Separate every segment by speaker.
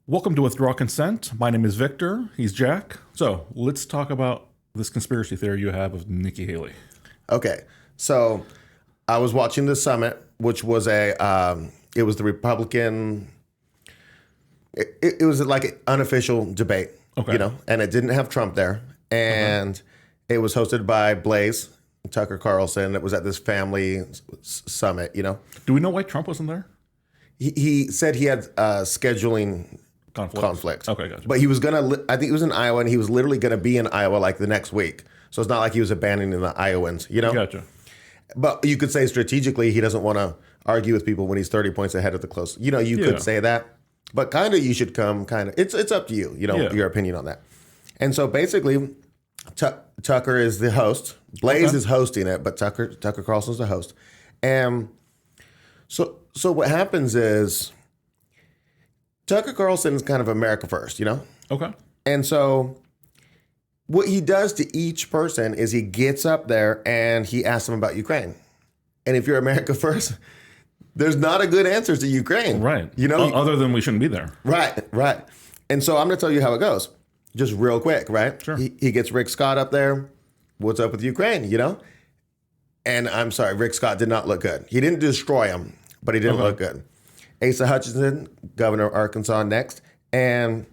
Speaker 1: Welcome to Withdraw Consent. My name is Victor. He's Jack. So let's talk about this conspiracy theory you have of Nikki Haley.
Speaker 2: Okay, so I was watching the summit, which was it was the Republican, it was like an unofficial debate,
Speaker 1: Okay.
Speaker 2: and it didn't have Trump there. And it was hosted by Blaze, Tucker Carlson. It was at this family summit,
Speaker 1: Do we know why Trump wasn't there?
Speaker 2: He said he had scheduling conflicts.
Speaker 1: Okay, gotcha.
Speaker 2: But he was I think he was in Iowa, and he was literally going to be in Iowa like the next week. So it's not like he was abandoning the Iowans,
Speaker 1: Gotcha.
Speaker 2: But you could say strategically he doesn't want to argue with people when he's 30 points ahead of the close. You could say that. But kind of you should come it's up to you, your opinion on that. And so basically Tucker is the host. Blaze is hosting it, but Tucker Carlson's the host. And so what happens is Tucker Carlson is kind of America first,
Speaker 1: Okay.
Speaker 2: And so what he does to each person is he gets up there and he asks them about Ukraine. And if you're America first, there's not a good answer to Ukraine.
Speaker 1: Right. Other than we shouldn't be there.
Speaker 2: Right. And so I'm going to tell you how it goes. Just real quick, right?
Speaker 1: Sure.
Speaker 2: He gets Rick Scott up there. What's up with Ukraine, And I'm sorry, Rick Scott did not look good. He didn't destroy him, but he didn't look good. Asa Hutchinson, governor of Arkansas, next. And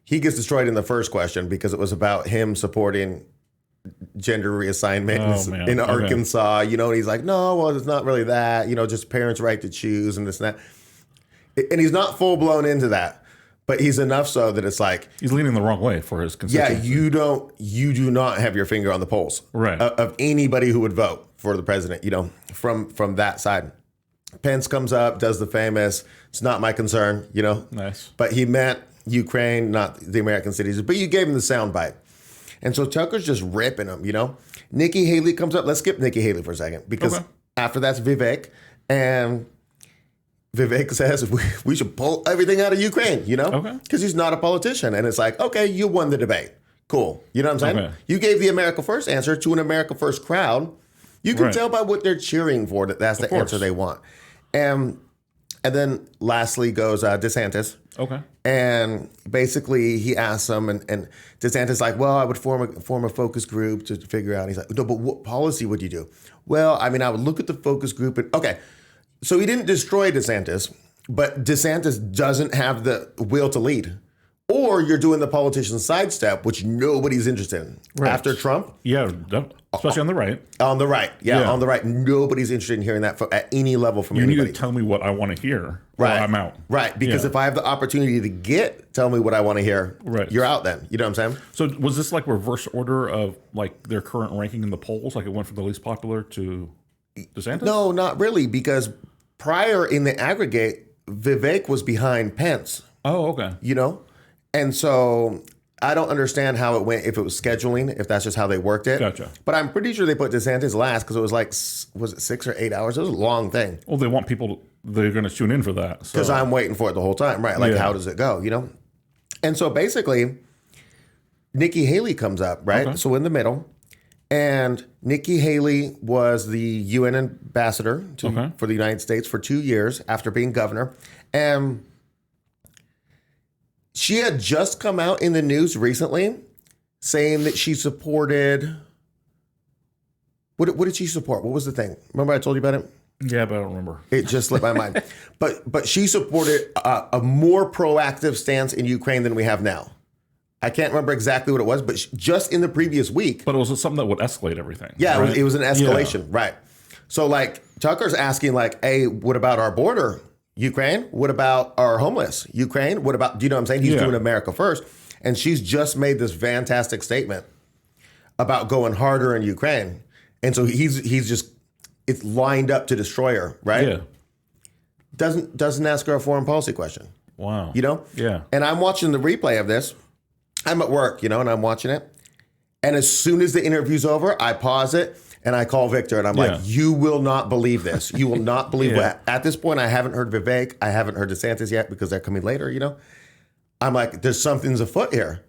Speaker 2: he gets destroyed in the first question because it was about him supporting gender reassignment in Arkansas, and he's like, no, well, it's not really that, just parents' right to choose and this and that. And he's not full blown into that, but he's enough so that it's like
Speaker 1: he's leaning the wrong way for his constituency.
Speaker 2: Yeah, you do not have your finger on the pulse of anybody who would vote for the president, from that side. Pence comes up, does the famous, it's not my concern,
Speaker 1: Nice.
Speaker 2: But he meant Ukraine, not the American cities, but you gave him the soundbite. And so Tucker's just ripping him, Nikki Haley comes up. Let's skip Nikki Haley for a second because after that's Vivek. And Vivek says we should pull everything out of Ukraine, because he's not a politician. And it's like, okay, you won the debate. Cool. You know what I'm saying?
Speaker 1: Okay.
Speaker 2: You gave the America First answer to an America First crowd. You can tell by what they're cheering for that that's the answer they want. And then lastly goes DeSantis.
Speaker 1: Okay.
Speaker 2: And basically he asks him, and DeSantis like, well, I would form a focus group to figure out. He's like, no, but what policy would you do? Well, I would look at the focus group. And okay, so he didn't destroy DeSantis, but DeSantis doesn't have the will to lead. Or you're doing the politician sidestep, which nobody's interested in.
Speaker 1: Right.
Speaker 2: After Trump.
Speaker 1: Yeah, especially on the right.
Speaker 2: On the right. Yeah, on the right. Nobody's interested in hearing that at any level from anybody.
Speaker 1: You need to tell me what I want to hear or I'm out.
Speaker 2: Right, because if I have the opportunity to tell me what I want to hear, you're out then. You know what I'm saying?
Speaker 1: So was this like reverse order of like their current ranking in the polls? Like it went from the least popular to DeSantis?
Speaker 2: No, not really, because prior in the aggregate, Vivek was behind Pence.
Speaker 1: Oh, okay.
Speaker 2: And so I don't understand how it went, if it was scheduling, if that's just how they worked it.
Speaker 1: Gotcha.
Speaker 2: But I'm pretty sure they put DeSantis last because it was like, was it 6 or 8 hours? It was a long thing.
Speaker 1: Well, they want people, they're going to tune in for that.
Speaker 2: Because I'm waiting for it the whole time, right? Like, how does it go, And so basically, Nikki Haley comes up, right? Okay. So in the middle. And Nikki Haley was the UN ambassador for the United States for 2 years after being governor. And she had just come out in the news recently saying that she supported, what did she support? What was the thing? Remember I told you about it?
Speaker 1: Yeah, but I don't remember.
Speaker 2: It just slipped my mind. But she supported a more proactive stance in Ukraine than we have now. I can't remember exactly what it was, but just in the previous week.
Speaker 1: But it was something that would escalate everything.
Speaker 2: Yeah,
Speaker 1: right?
Speaker 2: it was an escalation, right. So like Tucker's asking like, hey, what about our border? Ukraine? What about our homeless? Ukraine? What about, do you know what I'm saying? He's doing America first. And she's just made this fantastic statement about going harder in Ukraine. And so he's just, it's lined up to destroy her, right?
Speaker 1: Yeah.
Speaker 2: Doesn't ask her a foreign policy question.
Speaker 1: Wow.
Speaker 2: Yeah. And I'm watching the replay of this. I'm at work, and I'm watching it. And as soon as the interview's over, I pause it. And I call Victor and I'm like, you will not believe this. You will not believe what. At this point, I haven't heard Vivek. I haven't heard DeSantis yet because they're coming later, I'm like, there's something's afoot here,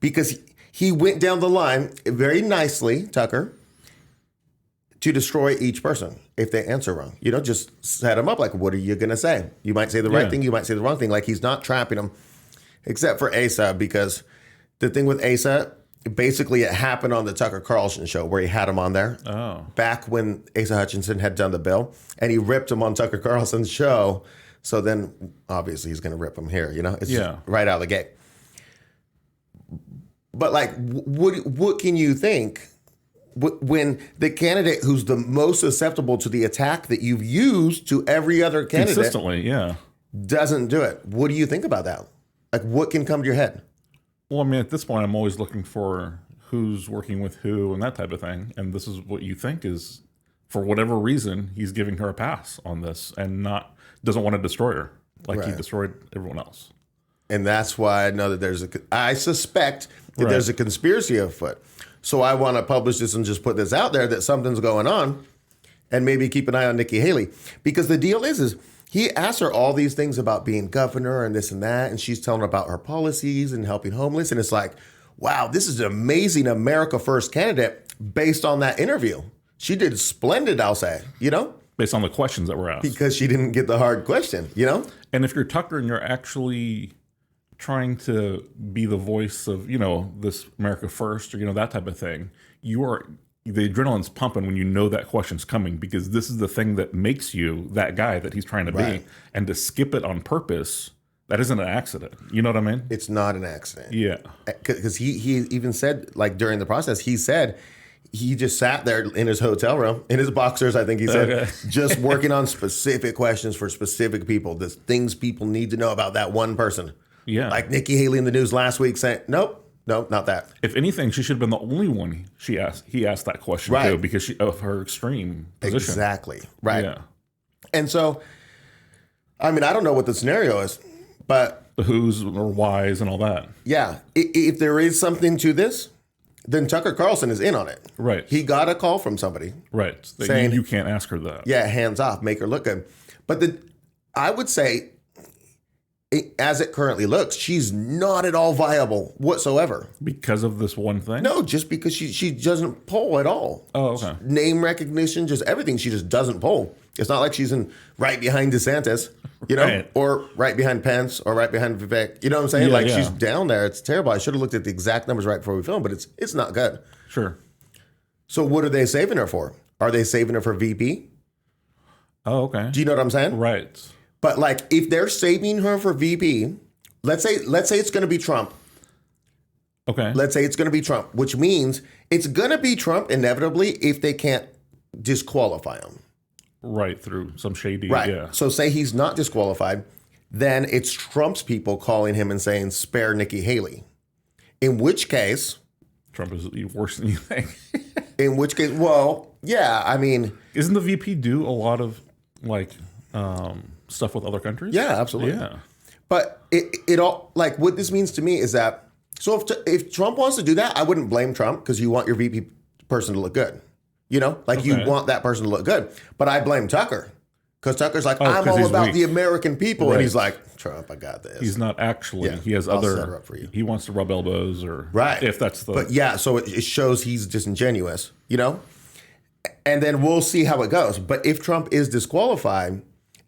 Speaker 2: because he went down the line very nicely, Tucker, to destroy each person if they answer wrong. Just set them up. Like, what are you going to say? You might say the right thing. You might say the wrong thing. Like, he's not trapping them, except for Asa, because the thing with Asa, basically it happened on the Tucker Carlson show where he had him on there.
Speaker 1: Oh.
Speaker 2: Back when Asa Hutchinson had done the bill, and he ripped him on Tucker Carlson's show. So then obviously he's going to rip him here. It's just right out of the gate. But like, what can you think when the candidate who's the most susceptible to the attack that you've used to every other candidate
Speaker 1: consistently,
Speaker 2: doesn't do it? What do you think about that? Like, what can come to your head?
Speaker 1: Well, I mean, at this point, I'm always looking for who's working with who and that type of thing. And this is what you think is, for whatever reason, he's giving her a pass on this and doesn't want to destroy her like he destroyed everyone else.
Speaker 2: And that's why I know that I suspect that there's a conspiracy afoot. So I want to publish this and just put this out there that something's going on, and maybe keep an eye on Nikki Haley. Because the deal is he asked her all these things about being governor and this and that, and she's telling about her policies and helping homeless. And it's like, wow, this is an amazing America First candidate based on that interview. She did splendid, I'll say,
Speaker 1: Based on the questions that were asked.
Speaker 2: Because she didn't get the hard question,
Speaker 1: And if you're Tucker and you're actually trying to be the voice of, this America First or, that type of thing, the adrenaline's pumping when you know that question's coming, because this is the thing that makes you that guy that he's trying to be. And to skip it on purpose, that isn't an accident. You know what I mean?
Speaker 2: It's not an accident.
Speaker 1: Yeah.
Speaker 2: Because he even said, like, during the process, he said he just sat there in his hotel room, in his boxers, I think he said, just working on specific questions for specific people, the things people need to know about that one person.
Speaker 1: Yeah.
Speaker 2: Like Nikki Haley in the news last week saying, nope, not that.
Speaker 1: If anything, she should have been the only one he asked that question to, because of her extreme position.
Speaker 2: Exactly. Right.
Speaker 1: Yeah.
Speaker 2: And so, I mean, I don't know what the scenario is, but
Speaker 1: the who's or whys and all that.
Speaker 2: Yeah. If there is something to this, then Tucker Carlson is in on it.
Speaker 1: Right.
Speaker 2: He got a call from somebody.
Speaker 1: Right.
Speaker 2: Saying,
Speaker 1: you can't ask her that.
Speaker 2: Yeah, hands off, make her look good. But I would say, as it currently looks, she's not at all viable whatsoever.
Speaker 1: Because of this one thing?
Speaker 2: No, just because she doesn't poll at all.
Speaker 1: Oh, okay.
Speaker 2: Name recognition, just everything. She just doesn't poll. It's not like she's right behind DeSantis, or right behind Pence, or right behind Vivek. You know what I'm saying? She's down there. It's terrible. I should have looked at the exact numbers right before we filmed, but it's not good.
Speaker 1: Sure.
Speaker 2: So what are they saving her for? Are they saving her for VP?
Speaker 1: Oh, okay.
Speaker 2: Do you know what I'm saying?
Speaker 1: Right.
Speaker 2: But like, if they're saving her for VP, let's say it's going to be Trump.
Speaker 1: Okay.
Speaker 2: Let's say it's going to be Trump, which means it's going to be Trump inevitably if they can't disqualify him.
Speaker 1: Right, through some shady.
Speaker 2: Right.
Speaker 1: Yeah.
Speaker 2: So say he's not disqualified, then it's Trump's people calling him and saying, spare Nikki Haley. In which case,
Speaker 1: Trump is worse than you think.
Speaker 2: In which case, well, yeah, I mean,
Speaker 1: isn't the VP do a lot of stuff with other countries?
Speaker 2: Yeah, absolutely.
Speaker 1: Yeah.
Speaker 2: But it all, like, what this means to me is that, so if Trump wants to do that, I wouldn't blame Trump, because you want your VP person to look good. You want that person to look good. But I blame Tucker, because Tucker's like, I'm all about the American people. Right. And he's like, Trump, I got this.
Speaker 1: He's not actually. Yeah, he has
Speaker 2: I'll set her up for you.
Speaker 1: He wants to rub elbows or.
Speaker 2: Right.
Speaker 1: If that's the.
Speaker 2: But yeah, so it shows he's disingenuous, And then we'll see how it goes. But if Trump is disqualified,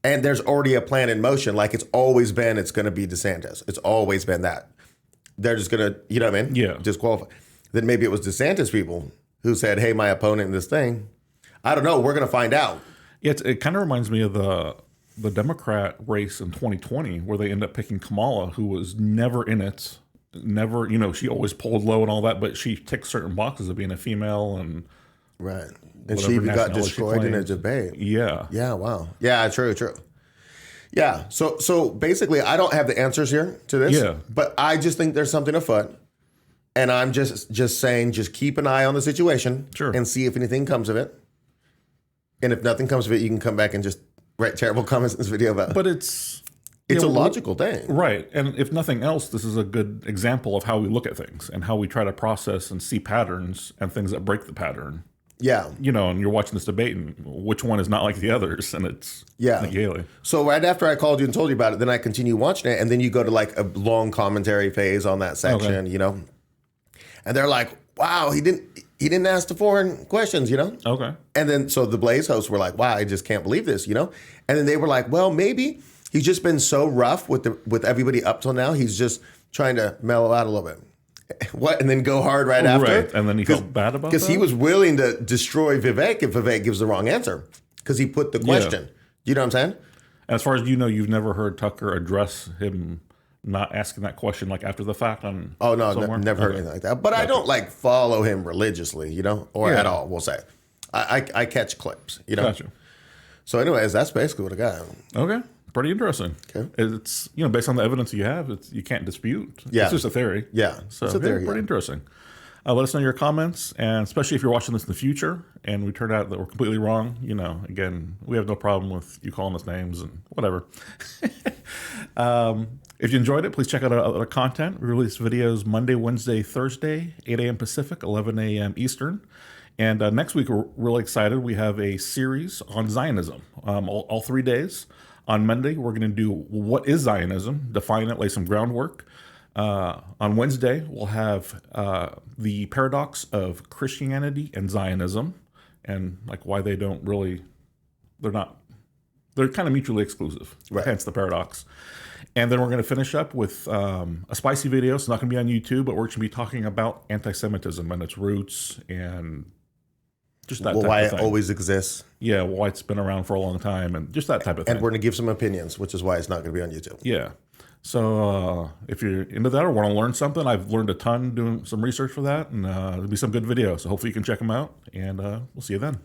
Speaker 2: and there's already a plan in motion, like it's always been, it's going to be DeSantis. It's always been that. They're just going to, you know what I mean?
Speaker 1: Yeah.
Speaker 2: Disqualify. Then maybe it was DeSantis people who said, hey, my opponent in this thing. I don't know. We're going to find out.
Speaker 1: Yeah, it kind of reminds me of the Democrat race in 2020, where they end up picking Kamala, who was never in it. Never, she always polled low and all that, but she ticked certain boxes of being a female and.
Speaker 2: Right. And she even got destroyed in a debate.
Speaker 1: Yeah.
Speaker 2: Yeah, wow. Yeah, true. Yeah, so basically, I don't have the answers here to this.
Speaker 1: Yeah.
Speaker 2: But I just think there's something afoot. And I'm just saying, just keep an eye on the situation.
Speaker 1: Sure.
Speaker 2: And see if anything comes of it. And if nothing comes of it, you can come back and just write terrible comments in this video about it.
Speaker 1: But it's
Speaker 2: a logical thing.
Speaker 1: Right. And if nothing else, this is a good example of how we look at things and how we try to process and see patterns and things that break the pattern.
Speaker 2: Yeah.
Speaker 1: And you're watching this debate, and which one is not like the others, and it's Nikki Haley.
Speaker 2: So right after I called you and told you about it, then I continue watching it, and then you go to like a long commentary phase on that section, And they're like, wow, he didn't, he didn't ask the foreign questions,
Speaker 1: Okay.
Speaker 2: And then so the Blaze hosts were like, wow, I just can't believe this, And then they were like, well, maybe he's just been so rough with everybody up till now. He's just trying to mellow out a little bit. What? And then go hard right after?
Speaker 1: Right. And then he felt bad about that?
Speaker 2: Because he was willing to destroy Vivek if Vivek gives the wrong answer. Because he put the question. You know what I'm saying?
Speaker 1: As far as you know, you've never heard Tucker address him not asking that question like after the fact on
Speaker 2: never heard anything like that. But I don't like follow him religiously, or at all, we'll say. I catch clips,
Speaker 1: Gotcha.
Speaker 2: So anyways, that's basically what I got.
Speaker 1: Okay. Pretty interesting.
Speaker 2: Okay.
Speaker 1: It's, based on the evidence you have, you can't dispute.
Speaker 2: Yeah.
Speaker 1: It's just a theory.
Speaker 2: Yeah.
Speaker 1: So
Speaker 2: it's a theory,
Speaker 1: pretty interesting. Let us know your comments, and especially if you're watching this in the future and we turned out that we're completely wrong, again, we have no problem with you calling us names and whatever. If you enjoyed it, please check out our other content. We release videos Monday, Wednesday, Thursday, 8 a.m. Pacific, 11 a.m. Eastern. And next week, we're really excited. We have a series on Zionism, all 3 days. On Monday, we're going to do what is Zionism, define it, lay some groundwork. On Wednesday, we'll have the paradox of Christianity and Zionism, and like why they don't really, they're kind of mutually exclusive,
Speaker 2: right.
Speaker 1: Hence the paradox. And then we're going to finish up with a spicy video. It's not going to be on YouTube, but we're going to be talking about anti-Semitism and its roots and just that type
Speaker 2: why
Speaker 1: of thing.
Speaker 2: It always exists.
Speaker 1: Yeah, why it's been around for a long time and just that type of thing.
Speaker 2: And we're going to give some opinions, which is why it's not going to be on YouTube.
Speaker 1: Yeah. So if you're into that or want to learn something, I've learned a ton doing some research for that, and there'll be some good videos. So hopefully you can check them out, and we'll see you then.